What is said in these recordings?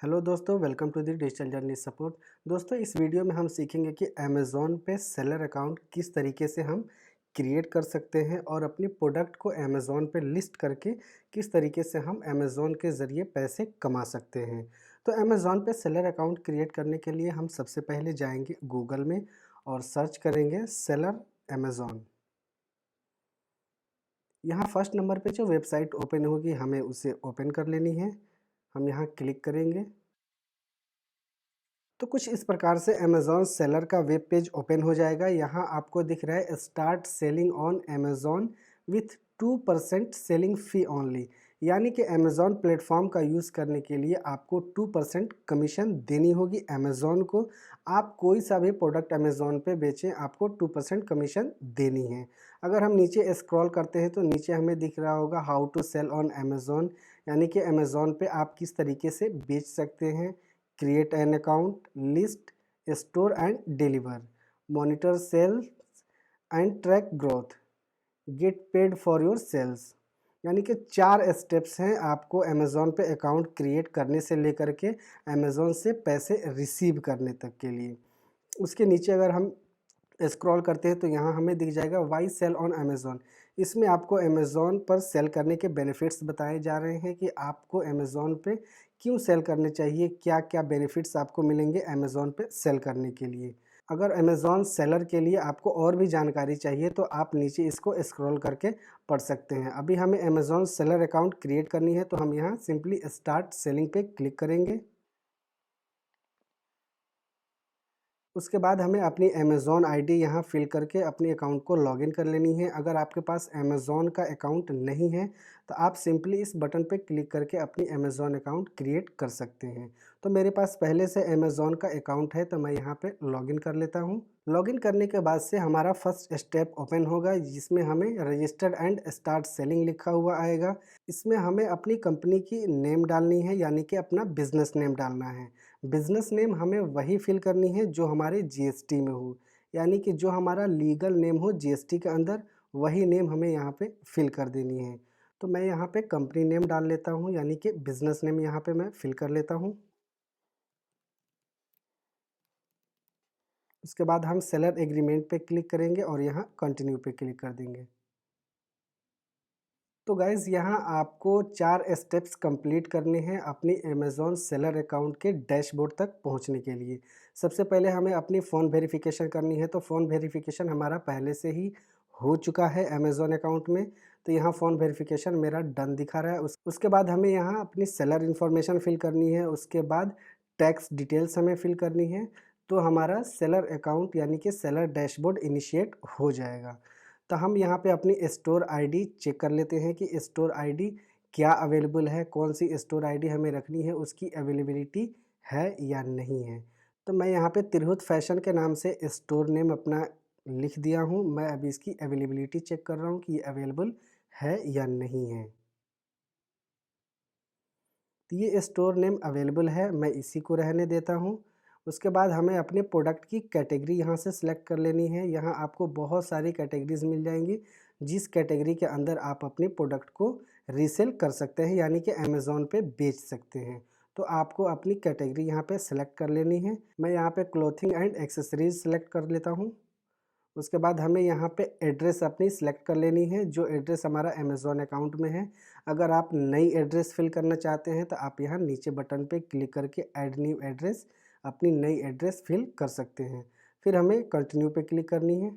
Hello दोस्तों, welcome to the digital journey support. दोस्तों, इस वीडियो में हम सीखेंगे कि अमेज़ॉन पे सेलर अकाउंट किस तरीके से हम क्रिएट कर सकते हैं और अपनी प्रोडक्ट को अमेज़ॉन पे लिस्ट करके किस तरीके से हम अमेज़ॉन के ज़रिए पैसे कमा सकते हैं। तो अमेज़ॉन पे सेलर अकाउंट क्रिएट करने के लिए हम सबसे पहले जाएंगे गूगल में और सर्च करेंगे सेलर अमेज़ॉन। यहाँ फर्स्ट नंबर पे जो वेबसाइट ओपन होगी हमें उसे ओपन कर लेनी है। हम यहाँ क्लिक करेंगे तो कुछ इस प्रकार से अमेज़ॉन सेलर का वेब पेज ओपन हो जाएगा। यहाँ आपको दिख रहा है start selling on Amazon with 2% selling fee only, यानी कि अमेज़ॉन प्लेटफॉर्म का यूज़ करने के लिए आपको 2% कमीशन देनी होगी अमेज़ॉन को। आप कोई सा भी प्रोडक्ट अमेज़ॉन पे बेचें, आपको 2% कमीशन देनी है। अगर हम नीचे स्क्रॉल करते हैं तो नीचे हमें दिख रहा होगा how to sell on Amazon, यानी कि अमेज़ॉन पे आप किस तरीके से बेच सकते हैं। Create an account, list, store and deliver, monitor sales and track growth, get paid for your sales. यानी कि 4 स्टेप्स हैं आपको अमेज़ॉन पे अकाउंट क्रिएट करने से लेकर के अमेज़ॉन से पैसे रिसीव करने तक के लिए। उसके नीचे अगर हम स्क्रॉल करते हैं तो यहाँ हमें दिख जाएगा वाई सेल ऑन अमेज़ॉन। इसमें आपको अमेज़ॉन पर सेल करने के बेनिफिट्स बताए जा रहे हैं कि आपको अमेज़ॉन पे क्यों सेल करने चाहिए, क्या क्या बेनिफिट्स आपको मिलेंगे अमेज़ॉन पे सेल करने के लिए। अगर अमेज़ॉन सेलर के लिए आपको और भी जानकारी चाहिए तो आप नीचे इसको स्क्रॉल करके पढ़ सकते हैं। अभी हमें अमेज़ॉन सेलर अकाउंट क्रिएट करनी है तो हम यहाँ सिंपली स्टार्ट सेलिंग पे क्लिक करेंगे। उसके बाद हमें अपनी अमेज़ॉन आईडी यहाँ फ़िल करके अपने अकाउंट को लॉगिन कर लेनी है। अगर आपके पास अमेज़ॉन का अकाउंट नहीं है तो आप सिंपली इस बटन पे क्लिक करके अपनी अमेज़ॉन अकाउंट क्रिएट कर सकते हैं। तो मेरे पास पहले से अमेज़ॉन का अकाउंट है तो मैं यहाँ पे लॉगिन कर लेता हूँ। लॉगिन करने के बाद से हमारा फर्स्ट स्टेप ओपन होगा जिसमें हमें रजिस्टर्ड एंड स्टार्ट सेलिंग लिखा हुआ आएगा। इसमें हमें अपनी कंपनी की नेम डालनी है, यानी कि अपना बिज़नेस नेम डालना है। बिज़नेस नेम हमें वही फ़िल करनी है जो हमारे जीएसटी में हो, यानी कि जो हमारा लीगल नेम हो जीएसटी के अंदर, वही नेम हमें यहाँ पे फ़िल कर देनी है। तो मैं यहाँ पे कंपनी नेम डाल लेता हूँ, यानी कि बिज़नेस नेम यहाँ पे मैं फ़िल कर लेता हूँ। उसके बाद हम सेलर एग्रीमेंट पे क्लिक करेंगे और यहाँ कंटिन्यू पे क्लिक कर देंगे। तो गाइज़, यहाँ आपको 4 स्टेप्स कंप्लीट करने हैं अपनी अमेज़ॉन सेलर अकाउंट के डैशबोर्ड तक पहुँचने के लिए। सबसे पहले हमें अपनी फ़ोन वेरिफ़िकेशन करनी है, तो फ़ोन वेरिफ़िकेशन हमारा पहले से ही हो चुका है अमेज़ॉन अकाउंट में। तो यहाँ फ़ोन वेरिफ़िकेशन मेरा डन दिखा रहा है। उसके बाद हमें यहाँ अपनी सेलर इन्फॉर्मेशन फ़िल करनी है, उसके बाद टैक्स डिटेल्स हमें फ़िल करनी है। तो हमारा सेलर अकाउंट यानी कि सेलर डैशबोर्ड इनिशिएट हो जाएगा। तो हम यहाँ पे अपनी स्टोर आईडी चेक कर लेते हैं कि स्टोर आईडी क्या अवेलेबल है, कौन सी स्टोर आईडी हमें रखनी है, उसकी अवेलेबिलिटी है या नहीं है। तो मैं यहाँ पे तिरहुत फैशन के नाम से स्टोर नेम अपना लिख दिया हूँ। मैं अभी इसकी अवेलेबिलिटी चेक कर रहा हूँ कि ये अवेलेबल है या नहीं है। तो ये स्टोर नेम अवेलेबल है, मैं इसी को रहने देता हूँ। उसके बाद हमें अपने प्रोडक्ट की कैटेगरी यहाँ से सिलेक्ट कर लेनी है। यहाँ आपको बहुत सारी कैटेगरीज़ मिल जाएंगी, जिस कैटेगरी के अंदर आप अपने प्रोडक्ट को रीसेल कर सकते हैं, यानी कि अमेज़ॉन पे बेच सकते हैं। तो आपको अपनी कैटेगरी यहाँ पे सिलेक्ट कर लेनी है। मैं यहाँ पे क्लोथिंग एंड एक्सेसरीज़ सेलेक्ट कर लेता हूँ। उसके बाद हमें यहाँ पे एड्रेस अपनी सिलेक्ट कर लेनी है, जो एड्रेस हमारा अमेज़ॉन अकाउंट में है। अगर आप नई एड्रेस फिल करना चाहते हैं तो आप यहाँ नीचे बटन पे क्लिक करके ऐड न्यू एड्रेस अपनी नई एड्रेस फिल कर सकते हैं। फिर हमें कंटिन्यू पे क्लिक करनी है।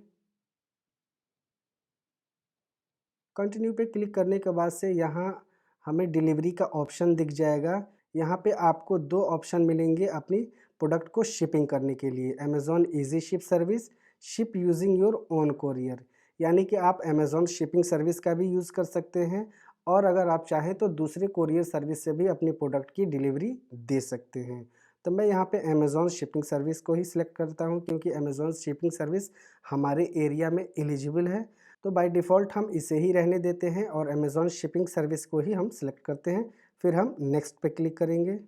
कंटिन्यू पे क्लिक करने के बाद से यहाँ हमें डिलीवरी का ऑप्शन दिख जाएगा। यहाँ पे आपको 2 ऑप्शन मिलेंगे अपनी प्रोडक्ट को शिपिंग करने के लिए, Amazon easy ship service, ship using your own courier, यानी कि आप अमेज़ॉन शिपिंग सर्विस का भी यूज़ कर सकते हैं और अगर आप चाहें तो दूसरे कोरियर सर्विस से भी अपनी प्रोडक्ट की डिलीवरी दे सकते हैं। तो मैं यहाँ पे अमेज़ॉन शिपिंग सर्विस को ही सिलेक्ट करता हूँ, क्योंकि अमेज़ॉन शिपिंग सर्विस हमारे एरिया में एलिजिबल है। तो बाय डिफ़ॉल्ट हम इसे ही रहने देते हैं और अमेज़ॉन शिपिंग सर्विस को ही हम सिलेक्ट करते हैं। फिर हम नेक्स्ट पे क्लिक करेंगे।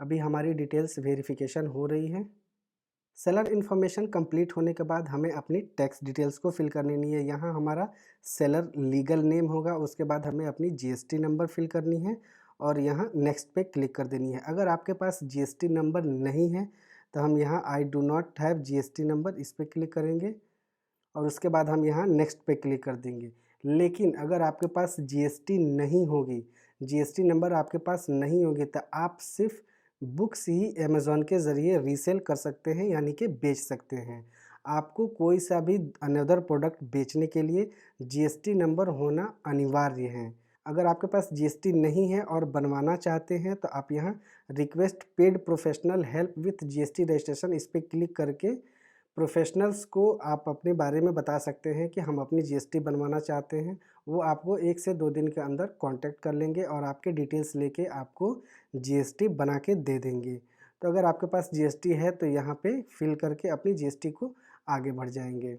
अभी हमारी डिटेल्स वेरिफिकेशन हो रही है। सेलर इन्फॉर्मेशन कंप्लीट होने के बाद हमें अपनी टैक्स डिटेल्स को फिल करनी है। यहाँ हमारा सेलर लीगल नेम होगा, उसके बाद हमें अपनी जीएसटी नंबर फिल करनी है और यहाँ नेक्स्ट पे क्लिक कर देनी है। अगर आपके पास जीएसटी नंबर नहीं है तो हम यहाँ I do not have GST number इस पर क्लिक करेंगे और उसके बाद हम यहाँ नेक्स्ट पे क्लिक कर देंगे। लेकिन अगर आपके पास जीएसटी नहीं होगी, जीएसटी नंबर आपके पास नहीं होगी, तो आप सिर्फ बुक्स ही अमेज़ॉन के ज़रिए रीसेल कर सकते हैं, यानी कि बेच सकते हैं। आपको कोई सा भी अनदर प्रोडक्ट बेचने के लिए जीएसटी नंबर होना अनिवार्य है। अगर आपके पास जीएसटी नहीं है और बनवाना चाहते हैं तो आप यहाँ request paid professional help with GST registration इस पर क्लिक करके प्रोफेशनल्स को आप अपने बारे में बता सकते हैं कि हम अपनी जीएसटी बनवाना चाहते हैं। वो आपको 1 से 2 दिन के अंदर कांटेक्ट कर लेंगे और आपके डिटेल्स लेके आपको जीएसटी बना के दे देंगे। तो अगर आपके पास जीएसटी है तो यहाँ पे फिल करके अपनी जीएसटी को आगे बढ़ जाएंगे।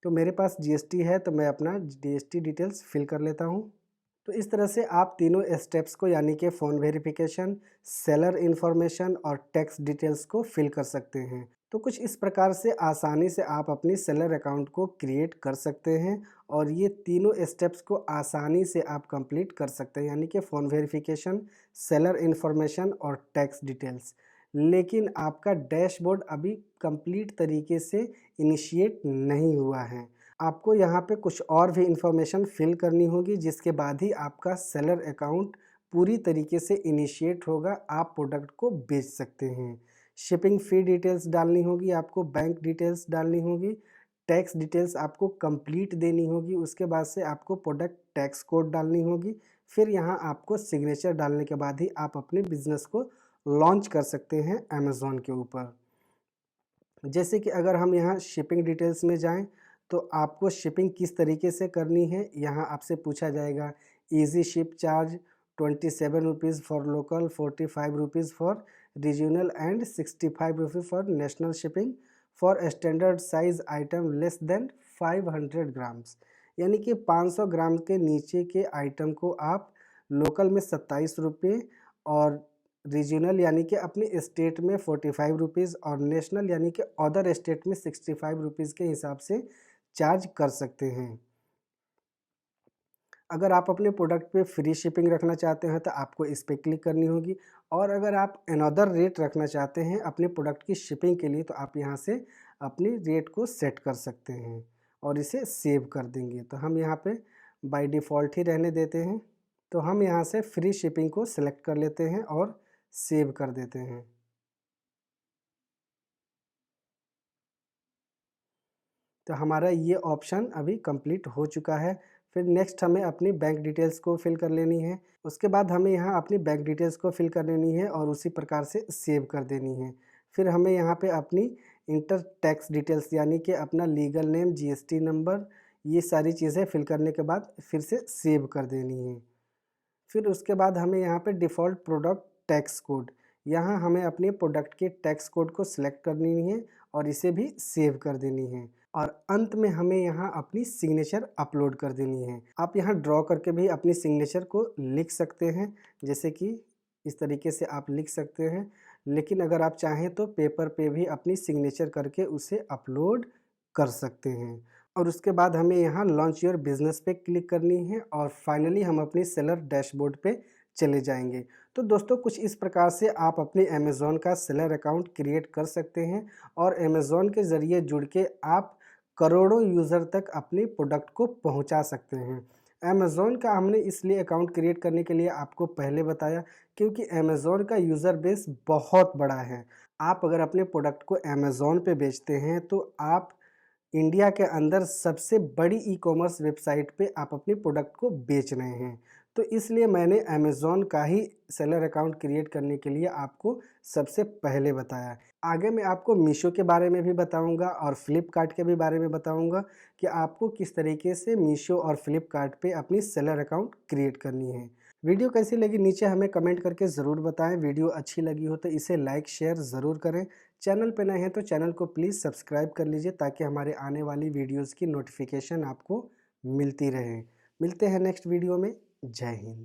तो मेरे पास जीएसटी है तो मैं अपना जीएसटी डिटेल्स फिल कर लेता हूँ। तो इस तरह से आप तीनों स्टेप्स को यानी कि फ़ोन वेरिफिकेशन, सेलर इन्फॉर्मेशन और टैक्स डिटेल्स को फिल कर सकते हैं। तो कुछ इस प्रकार से आसानी से आप अपनी सेलर अकाउंट को क्रिएट कर सकते हैं और ये तीनों स्टेप्स को आसानी से आप कंप्लीट कर सकते हैं, यानी कि फ़ोन वेरिफिकेशन, सेलर इन्फॉर्मेशन और टैक्स डिटेल्स। लेकिन आपका डैशबोर्ड अभी कंप्लीट तरीके से इनिशिएट नहीं हुआ है। आपको यहाँ पे कुछ और भी इंफॉर्मेशन फिल करनी होगी, जिसके बाद ही आपका सेलर अकाउंट पूरी तरीके से इनिशिएट होगा, आप प्रोडक्ट को बेच सकते हैं। शिपिंग फ़ी डिटेल्स डालनी होगी, आपको बैंक डिटेल्स डालनी होगी, टैक्स डिटेल्स आपको कंप्लीट देनी होगी, उसके बाद से आपको प्रोडक्ट टैक्स कोड डालनी होगी। फिर यहाँ आपको सिग्नेचर डालने के बाद ही आप अपने बिज़नेस को लॉन्च कर सकते हैं अमेज़ॉन के ऊपर। जैसे कि अगर हम यहाँ शिपिंग डिटेल्स में जाएँ तो आपको शिपिंग किस तरीके से करनी है, यहाँ आपसे पूछा जाएगा। Easy ship charge 27 rupees for local, 45 rupees for regional and 65 rupees for national shipping for standard size item less than 500 grams. यानी कि 500 ग्राम के नीचे के आइटम को आप लोकल में 27 रुपये और रीजनल यानी कि अपने स्टेट में 45 रुपीज़ और नेशनल यानी कि अदर स्टेट में 65 रुपीज़ के हिसाब से चार्ज कर सकते हैं। अगर आप अपने प्रोडक्ट पे फ्री शिपिंग रखना चाहते हैं तो आपको इस पे क्लिक करनी होगी, और अगर आप अनदर रेट रखना चाहते हैं अपने प्रोडक्ट की शिपिंग के लिए तो आप यहाँ से अपनी रेट को सेट कर सकते हैं और इसे सेव कर देंगे। तो हम यहाँ पे बाय डिफ़ॉल्ट ही रहने देते हैं। तो हम यहाँ से फ्री शिपिंग को सिलेक्ट कर लेते हैं और सेव कर देते हैं। तो हमारा ये ऑप्शन अभी कंप्लीट हो चुका है। फिर नेक्स्ट हमें अपनी बैंक डिटेल्स को फिल कर लेनी है। उसके बाद हमें यहाँ अपनी बैंक डिटेल्स को फिल कर लेनी है और उसी प्रकार से सेव कर देनी है। फिर हमें यहाँ पे अपनी इंटर टैक्स डिटेल्स यानी कि अपना लीगल नेम, जीएसटी नंबर, ये सारी चीज़ें फिल करने के बाद फिर से सेव कर देनी है। फिर उसके बाद हमें यहाँ पे डिफ़ॉल्ट प्रोडक्ट टैक्स कोड, यहाँ हमें अपने प्रोडक्ट के टैक्स कोड को सिलेक्ट करनी है और इसे भी सेव कर देनी है। और अंत में हमें यहाँ अपनी सिग्नेचर अपलोड कर देनी है। आप यहाँ ड्रॉ करके भी अपनी सिग्नेचर को लिख सकते हैं, जैसे कि इस तरीके से आप लिख सकते हैं। लेकिन अगर आप चाहें तो पेपर पे भी अपनी सिग्नेचर करके उसे अपलोड कर सकते हैं। और उसके बाद हमें यहाँ लॉन्च योर बिज़नेस पे क्लिक करनी है और फाइनली हम अपनी सेलर डैशबोर्ड पे चले जाएंगे। तो दोस्तों कुछ इस प्रकार से आप अपने अमेज़ॉन का सेलर अकाउंट क्रिएट कर सकते हैं और अमेज़ॉन के ज़रिए जुड़ के आप करोड़ों यूज़र तक अपने प्रोडक्ट को पहुंचा सकते हैं। अमेज़ॉन का हमने इसलिए अकाउंट क्रिएट करने के लिए आपको पहले बताया क्योंकि अमेज़ॉन का यूज़र बेस बहुत बड़ा है। आप अगर अपने प्रोडक्ट को अमेज़ॉन पे बेचते हैं तो आप इंडिया के अंदर सबसे बड़ी ई-कॉमर्स वेबसाइट पे आप अपने प्रोडक्ट को बेच रहे हैं। तो इसलिए मैंने अमेज़ॉन का ही सेलर अकाउंट क्रिएट करने के लिए आपको सबसे पहले बताया। आगे मैं आपको मीशो के बारे में भी बताऊंगा और फ्लिपकार्ट के भी बारे में बताऊंगा कि आपको किस तरीके से मीशो और फ्लिपकार्ट पे अपनी सेलर अकाउंट क्रिएट करनी है। वीडियो कैसी लगी नीचे हमें कमेंट करके ज़रूर बताएं। वीडियो अच्छी लगी हो तो इसे लाइक शेयर ज़रूर करें। चैनल पे नए हैं तो चैनल को प्लीज़ सब्सक्राइब कर लीजिए ताकि हमारे आने वाली वीडियोज़ की नोटिफिकेशन आपको मिलती रहे। मिलते हैं नेक्स्ट वीडियो में। जय हिंद।